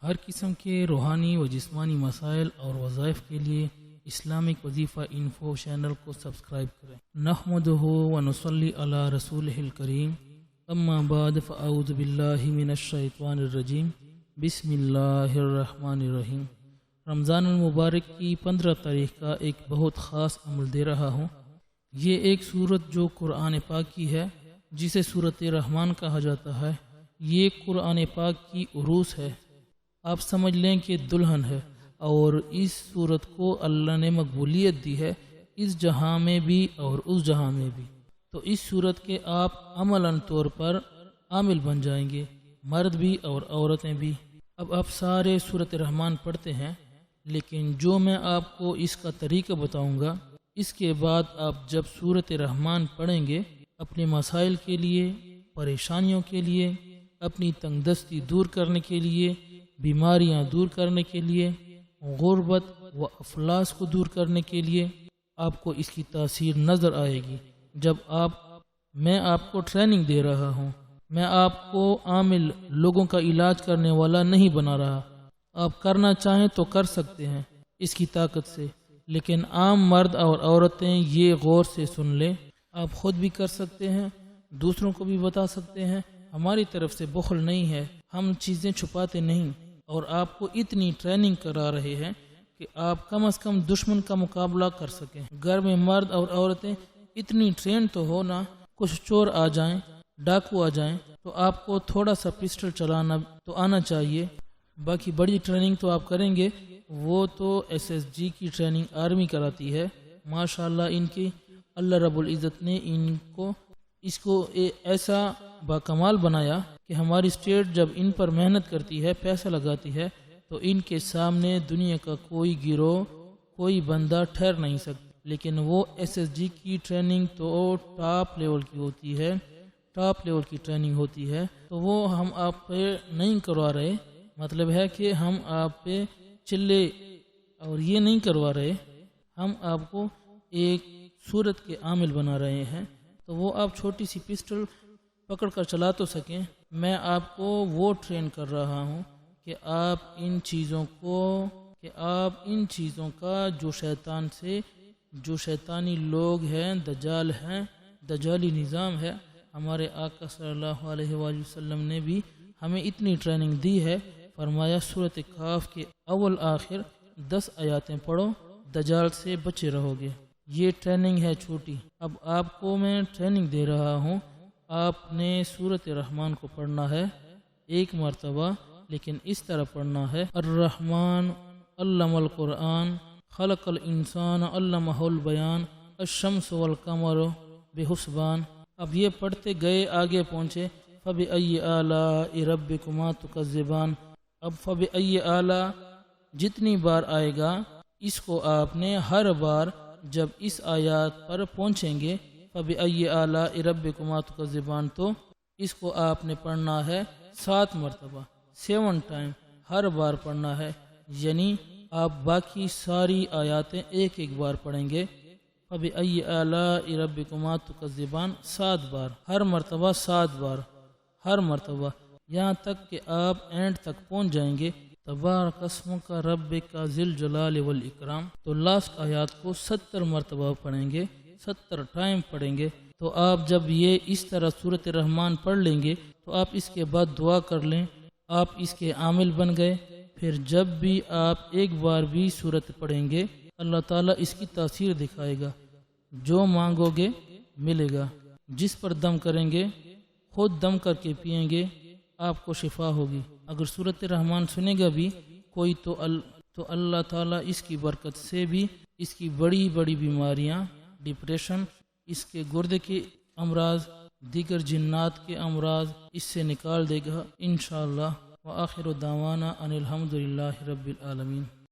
ہر قسم کے روحانی و جسمانی مسائل اور وظائف کے لیے اسلامک وظیفہ انفو چینل کو سبسکرائب کریں۔ نحمدہ و نصلی علی رسولہ الکریم، اما بعد فاعوذ باللہ من الشیطان الرجیم، بسم اللہ الرحمن الرحیم۔ رمضان المبارک کی 15 تاریخ کا ایک بہت خاص عمل دے رہا ہوں۔ یہ ایک صورت جو قرآن پاک کی ہے، جسے سورۃ رحمان کہا جاتا ہے، یہ قرآن پاک کی عروس ہے۔ آپ سمجھ لیں کہ دلہن ہے، اور اس صورت کو اللہ نے مقبولیت دی ہے، اس جہاں میں بھی اور اس جہاں میں بھی۔ تو اس صورت کے آپ عملاً طور پر عامل بن جائیں گے، مرد بھی اور عورتیں بھی۔ اب آپ سارے سورۃ رحمان پڑھتے ہیں، لیکن جو میں آپ کو اس کا طریقہ بتاؤں گا، اس کے بعد آپ جب سورۃ رحمان پڑھیں گے، اپنے مسائل کے لیے، پریشانیوں کے لیے، اپنی تنگ دستی دور کرنے کے لیے، بیماریاں دور کرنے کے لیے، غربت و افلاس کو دور کرنے کے لیے، آپ کو اس کی تاثیر نظر آئے گی۔ جب میں آپ کو ٹریننگ دے رہا ہوں، میں آپ کو عامل لوگوں کا علاج کرنے والا نہیں بنا رہا۔ آپ کرنا چاہیں تو کر سکتے ہیں اس کی طاقت سے، لیکن عام مرد اور عورتیں یہ غور سے سن لیں، آپ خود بھی کر سکتے ہیں، دوسروں کو بھی بتا سکتے ہیں۔ ہماری طرف سے بخل نہیں ہے، ہم چیزیں چھپاتے نہیں، اور آپ کو اتنی ٹریننگ کرا رہے ہیں کہ آپ کم از کم دشمن کا مقابلہ کر سکیں۔ گھر میں مرد اور عورتیں اتنی ٹرین تو ہو نا، کچھ چور آ جائیں، ڈاکو آ جائیں، تو آپ کو تھوڑا سا پسٹل چلانا تو آنا چاہیے۔ باقی بڑی ٹریننگ تو آپ کریں گے، وہ تو SSG کی ٹریننگ آرمی کراتی ہے۔ ماشاءاللہ ان کی اللہ رب العزت نے اس کو ایسا باکمال بنایا کہ ہماری اسٹیٹ جب ان پر محنت کرتی ہے، پیسہ لگاتی ہے، تو ان کے سامنے دنیا کا کوئی گروہ، کوئی بندہ ٹھہر نہیں سکتا۔ لیکن وہ SSG کی ٹریننگ تو ٹاپ لیول کی ہوتی ہے، ٹاپ لیول کی ٹریننگ ہوتی ہے، تو وہ ہم آپ پہ نہیں کروا رہے۔ مطلب ہے کہ ہم آپ پہ چلے اور یہ نہیں کروا رہے، ہم آپ کو ایک صورت کے عامل بنا رہے ہیں، تو وہ آپ چھوٹی سی پسٹل پکڑ کر چلا تو سکیں۔ میں آپ کو وہ ٹرین کر رہا ہوں کہ آپ ان چیزوں کا جو شیطانی لوگ ہیں، دجال ہیں، دجالی نظام ہے، ہمارے آقا صلی اللہ علیہ وآلہ وسلم نے بھی ہمیں اتنی ٹریننگ دی ہے۔ فرمایا سورۃ کاف کے اول آخر 10 آیاتیں پڑھو، دجال سے بچے رہو گے۔ یہ ٹریننگ ہے چھوٹی۔ اب آپ کو میں ٹریننگ دے رہا ہوں، آپ نے سورۃ رحمان کو پڑھنا ہے 1 مرتبہ، لیکن اس طرح پڑھنا ہے: الرحمن علم القرآن خلق الانسان علمہ البیان الشمس والقمر بحسبان۔ اب یہ پڑھتے گئے، آگے پہنچے فبأي آلاء ربكما تكذبان۔ اب فبأي آلاء جتنی بار آئے گا، اس کو آپ نے ہر بار جب اس آیات پر پہنچیں گے فبأي آلاء ربكما تكذبان، تو اس کو آپ نے پڑھنا ہے 7 مرتبہ، 7 ٹائم ہر بار پڑھنا ہے۔ یعنی آپ باقی ساری آیاتیں ایک بار پڑھیں گے، فبأي آلاء ربكما تكذبان 7 بار، ہر مرتبہ 7 بار، ہر مرتبہ، یہاں تک کہ آپ اینڈ تک پہنچ جائیں گے تبارک اسمک ربک ذی الجلال والاکرام۔ تو لاسٹ آیات کو 70 مرتبہ پڑھیں گے، 70 ٹائم پڑھیں گے۔ تو آپ جب یہ اس طرح سورۃ رحمان پڑھ لیں گے، تو آپ اس کے بعد دعا کر لیں، آپ اس کے عامل بن گئے۔ پھر جب بھی آپ ایک بار بھی سورت پڑھیں گے، اللہ تعالیٰ اس کی تاثیر دکھائے گا۔ جو مانگو گے ملے گا۔ جس پر دم کریں گے، خود دم کر کے پئیں گے، آپ کو شفا ہوگی۔ اگر سورۃ رحمان سنے گا بھی کوئی تو اللہ تعالیٰ اس کی برکت سے بھی اس کی بڑی بڑی بیماریاں، ڈپریشن، اس کے گردے کے امراض، دیگر جنات کے امراض اس سے نکال دے گا انشاءاللہ۔ وآخر دعوانا ان الحمد للہ رب العالمین۔